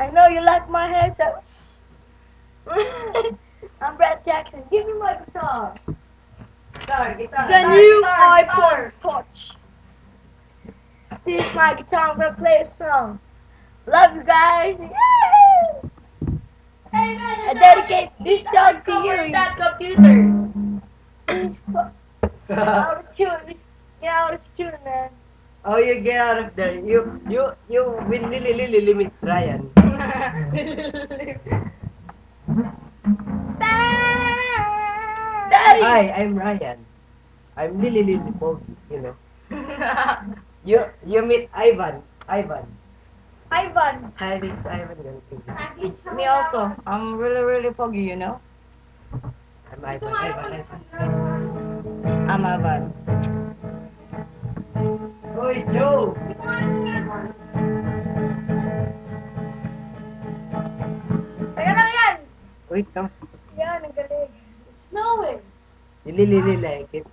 I know you like my hair, so I'm Brett Jackson. Give me my guitar. The new iPod Touch. This is my guitar. I'm gonna play a song. Love you guys. Yay! I dedicate this song to you. That computer. Get out of tune. Get out of tune, man. Oh, you get out of there. You will really limit Ryan. Daddy! Hi, I'm Ryan. I'm really foggy, you know. You meet Ivan. Ivan. Ivan. Hi, this is Ivan. Me also. I'm really foggy, you know. I'm Ivan. I'm Ivan. Oi, Joe! Teka lang yan! Wait, comes. Yan, ang galing. It's snowing. You really like it.